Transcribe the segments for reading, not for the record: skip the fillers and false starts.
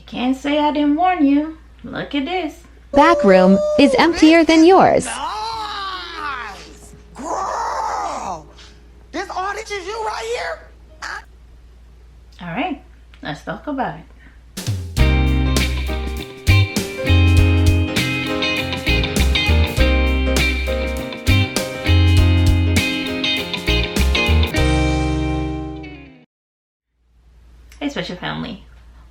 can't say I didn't warn you. Look at this. Back room is emptier than yours. Nice! Girl! This audience is you right here? Alright, let's talk about it. Hey special family,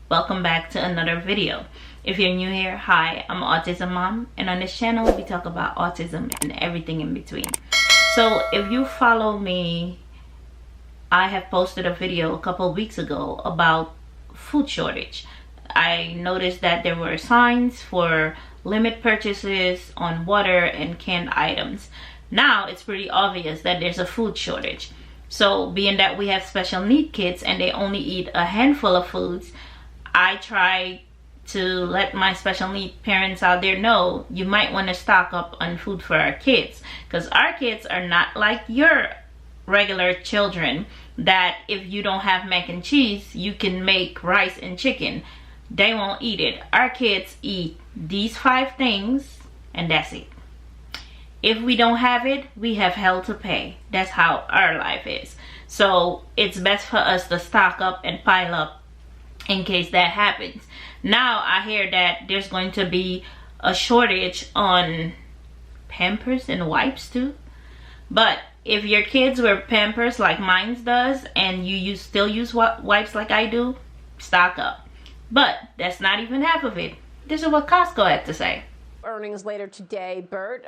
welcome back to another video. If you're new here, hi, I'm Autism Mom, and on this channel we talk about autism and everything in between. So if you follow me, I have posted a video a couple weeks ago about food shortage. I noticed that there were signs for limit purchases on water and canned items. Now it's pretty obvious that there's a food shortage. So being that we have special need kids and they only eat a handful of foods, I try to let my special need parents out there know you might want to stock up on food for our kids, because our kids are not like your regular children that if you don't have mac and cheese you can make rice and chicken. They won't eat it. Our kids eat these 5 things and that's it. If we don't have it, we have hell to pay. That's how our life is. So it's best for us to stock up and pile up in case that happens. Now I hear that there's going to be a shortage on Pampers and wipes too. But if your kids wear Pampers like mine does and you still use wipes like I do, stock up. But that's not even half of it. This is what Costco had to say. Earnings later today, Bert.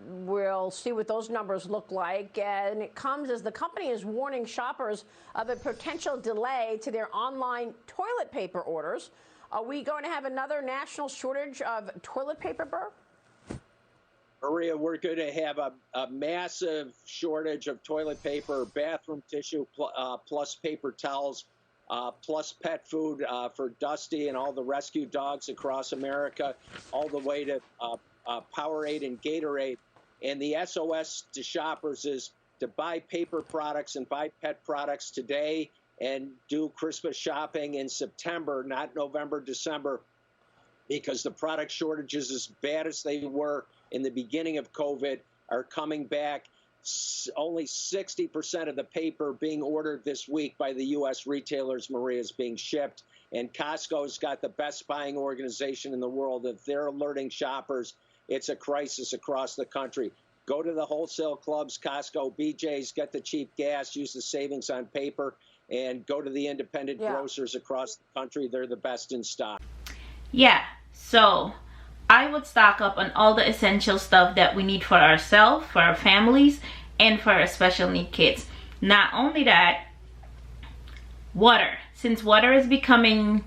We'll see what those numbers look like. And it comes as the company is warning shoppers of a potential delay to their online toilet paper orders. Are we going to have another national shortage of toilet paper, Bert? Maria, we're going to have a massive shortage of toilet paper, bathroom tissue, plus paper towels, plus pet food for Dusty and all the rescue dogs across America, all the way to Powerade and Gatorade. And the SOS to shoppers is to buy paper products and buy pet products today and do Christmas shopping in September, not November, December, because the product shortages, as bad as they were in the beginning of COVID, are coming back. Only 60% of the paper being ordered this week by the U.S. retailers, Maria, is being shipped. And Costco's got the best buying organization in the world. If they're alerting shoppers, it's a crisis across the country. Go to the wholesale clubs, Costco, BJ's, get the cheap gas, use the savings on paper, and go to the independent grocers across the country. They're the best in stock. Yeah, so I would stock up on all the essential stuff that we need for ourselves, for our families, and for our special need kids. Not only that, water. Since water is becoming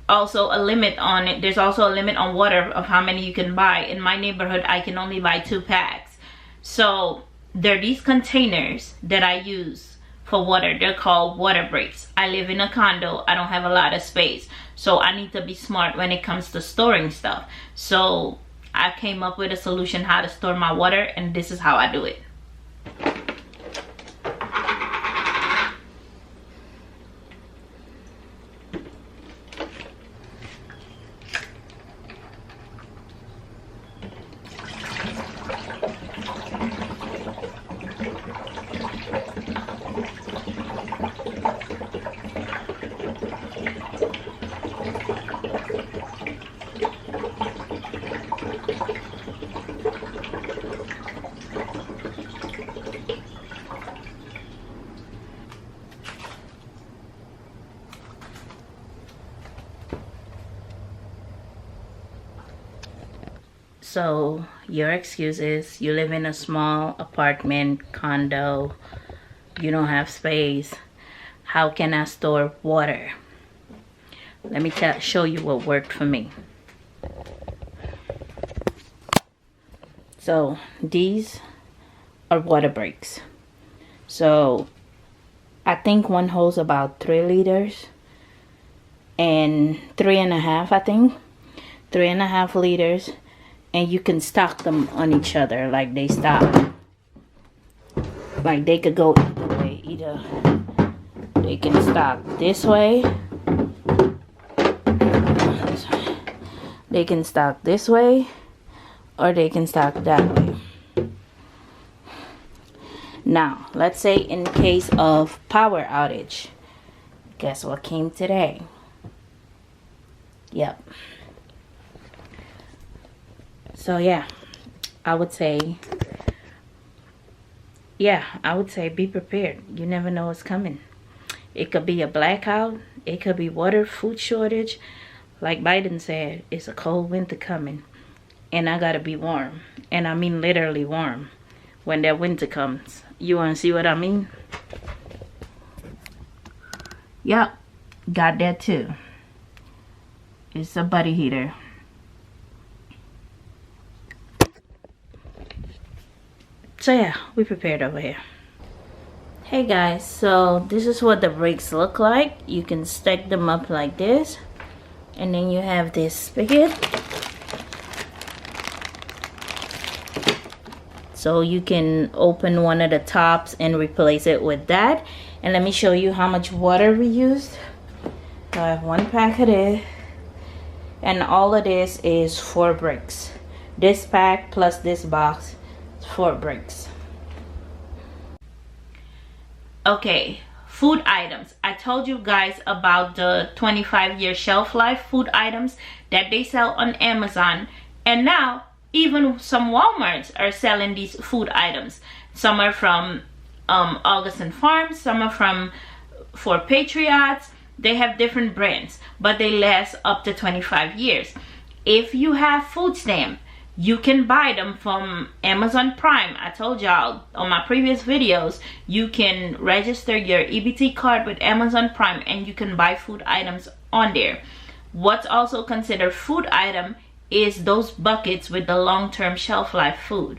also a limit on it, there's also a limit on water of how many you can buy. In my neighborhood, I can only buy 2 packs. So there are these containers that I use for water. They're called water breaks. I live in a condo. I don't have a lot of space. So I need to be smart when it comes to storing stuff. So I came up with a solution how to store my water, and this is how I do it. So your excuse is you live in a small apartment, condo, you don't have space. How can I store water? Let me show you what worked for me. So these are water breaks. So I think one holds about 3 liters and 3.5, I think 3.5 liters. And you can stock them on each other like they stock. Like they could go either way. Either they can stock this way They can stock this way or they can stock that way. Now, let's say in case of power outage, guess what came today? Yep. So yeah, I would say be prepared. You never know what's coming. It could be a blackout. It could be water, food shortage. Like Biden said, it's a cold winter coming. And I gotta be warm. And I mean literally warm when that winter comes. You wanna see what I mean? Yep, got that too. It's a buddy heater. So yeah, we prepared over here. Hey guys, so this is what the bricks look like. You can stack them up like this. And then you have this spigot. So you can open one of the tops and replace it with that. And let me show you how much water we used. So I have 1 pack of this. And all of this is 4 bricks. This pack plus this box is 4 bricks. Okay, food items. I told you guys about the 25-year shelf life food items that they sell on Amazon. And now even some Walmarts are selling these food items. Some are from Autism Farms, some are from For Patriots. They have different brands, but they last up to 25 years. If you have food stamp, you can buy them from Amazon Prime. I told y'all on my previous videos, you can register your EBT card with Amazon Prime and you can buy food items on there. What's also considered food item is those buckets with the long-term shelf life food.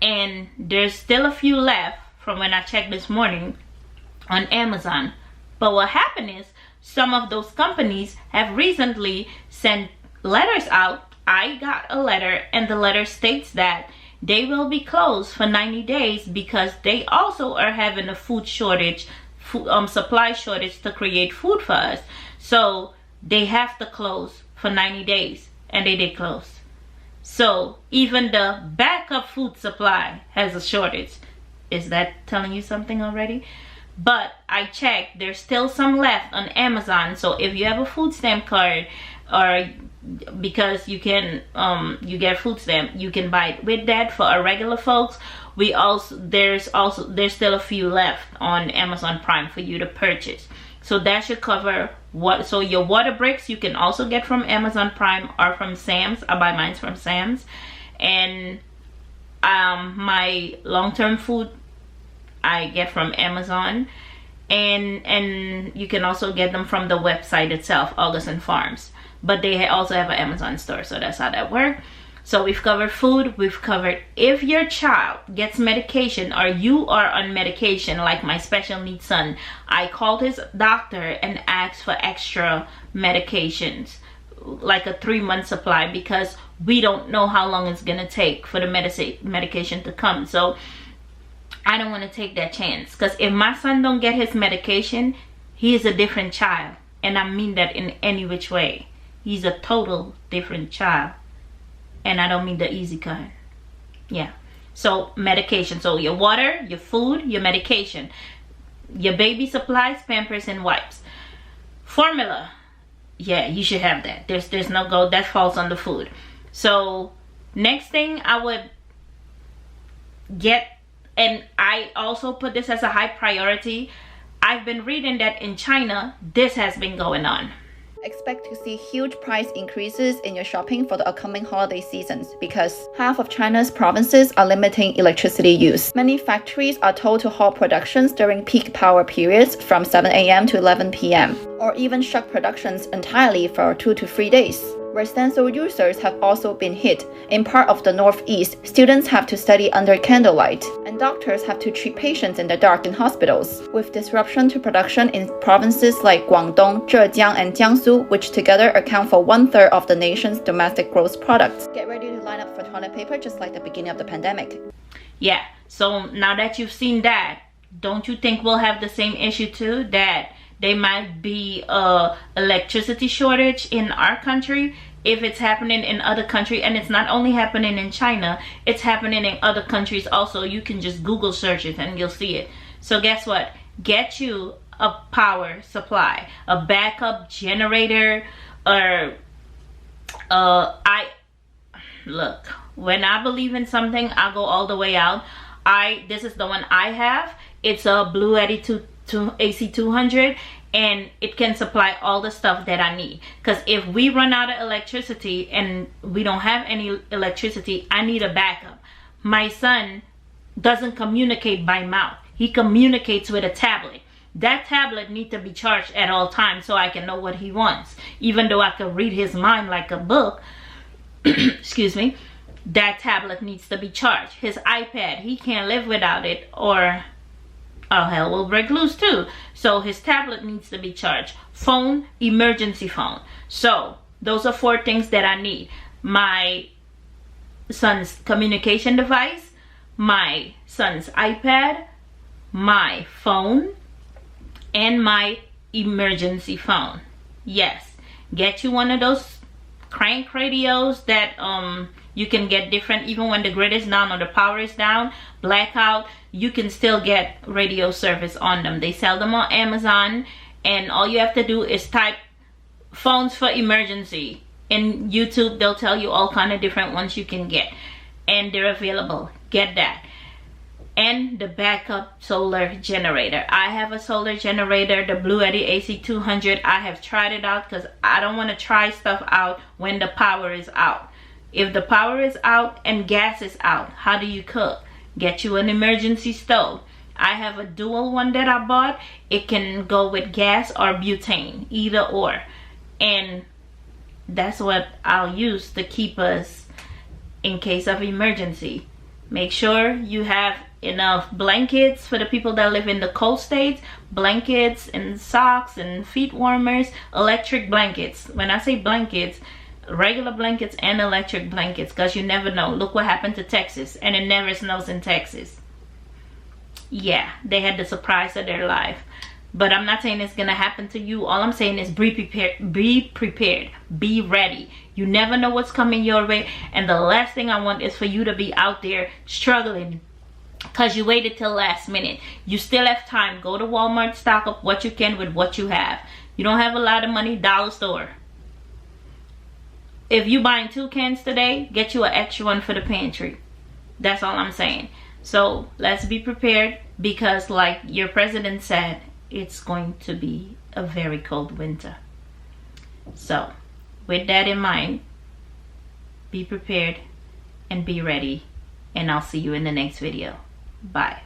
And there's still a few left from when I checked this morning on Amazon. But what happened is some of those companies have recently sent letters out. I got a letter and the letter states that they will be closed for 90 days because they also are having a food shortage, supply shortage to create food for us. So they have to close for 90 days and they did close. So even the backup food supply has a shortage. Is that telling you something already? But I checked, there's still some left on Amazon. So if you have a food stamp card, or because you can you get food stamp, you can buy it with that. For our regular folks, there's still a few left on Amazon Prime for you to purchase. So that should cover what. So your water bricks you can also get from Amazon Prime or from Sam's. I buy mine from Sam's. And my long-term food I get from Amazon, and you can also get them from the website itself, Autism Farms. But they also have an Amazon store, so that's how that works. So we've covered food, we've covered if your child gets medication or you are on medication, like my special needs son. I called his doctor and asked for extra medications, like a 3-month supply, because we don't know how long it's gonna take for the medication to come. So I don't want to take that chance, because if my son don't get his medication, he is a different child. And I mean that in any which way. He's a total different child. And I don't mean the easy kind. Yeah. So medication. So your water, your food, your medication, your baby supplies, Pampers and wipes. Formula. Yeah, you should have that. There's no go. That falls on the food. So next thing I would get, and I also put this as a high priority. I've been reading that in China, this has been going on. Expect to see huge price increases in your shopping for the upcoming holiday seasons because half of China's provinces are limiting electricity use. Many factories are told to halt productions during peak power periods from 7 a.m. to 11 p.m. or even shut productions entirely for 2 to 3 days. Residential users have also been hit. In part of the northeast, students have to study under candlelight, and doctors have to treat patients in the dark in hospitals, with disruption to production in provinces like Guangdong, Zhejiang, and Jiangsu, which together account for 1/3 of the nation's domestic gross products. Get ready to line up for toilet paper just like the beginning of the pandemic. Yeah, so now that you've seen that, don't you think we'll have the same issue too? That there might be a electricity shortage in our country. if it's happening in other countries, and it's not only happening in China, it's happening in other countries also. You can just Google search it and you'll see it. So guess what? Get you a power supply, a backup generator, or look, when I believe in something, I go all the way out. This is the one I have. It's a Blue Yeti AC200, and it can supply all the stuff that I need. Because if we run out of electricity and we don't have any electricity, I need a backup. My son doesn't communicate by mouth. He communicates with a tablet. That tablet needs to be charged at all times so I can know what he wants. Even though I could read his mind like a book, excuse me, that tablet needs to be charged. His iPad, he can't live without it, or all hell will break loose too. So his tablet needs to be charged. Phone, emergency phone. So those are 4 things that I need. My son's communication device, my son's iPad, my phone, and my emergency phone. Yes, get you one of those crank radios that you can get different, even when the grid is down or the power is down, blackout, you can still get radio service on them. They sell them on Amazon, and all you have to do is type phones for emergency. In YouTube, they'll tell you all kind of different ones you can get, and they're available. Get that. And the backup solar generator. I have a solar generator, the Blue Yeti AC200. I have tried it out because I don't want to try stuff out when the power is out. If the power is out and gas is out, how do you cook? Get you an emergency stove. I have a dual one that I bought. It can go with gas or butane, either or. And that's what I'll use to keep us in case of emergency. Make sure you have enough blankets for the people that live in the cold states, blankets and socks and feet warmers, electric blankets. When I say blankets, regular blankets and electric blankets, because you never know. Look what happened to Texas, and it never snows in Texas. Yeah, they had the surprise of their life. But I'm not saying it's gonna happen to you. All I'm saying is be prepared, be ready. You never know what's coming your way, and the last thing I want is for you to be out there struggling because you waited till last minute. You still have time. Go to Walmart, stock up what you can with what you have. You don't have a lot of money, dollar store. If you buying 2 cans today, get you an extra one for the pantry. That's all I'm saying. So let's be prepared, because like your president said, it's going to be a very cold winter. So with that in mind, be prepared and be ready, and I'll see you in the next video. Bye.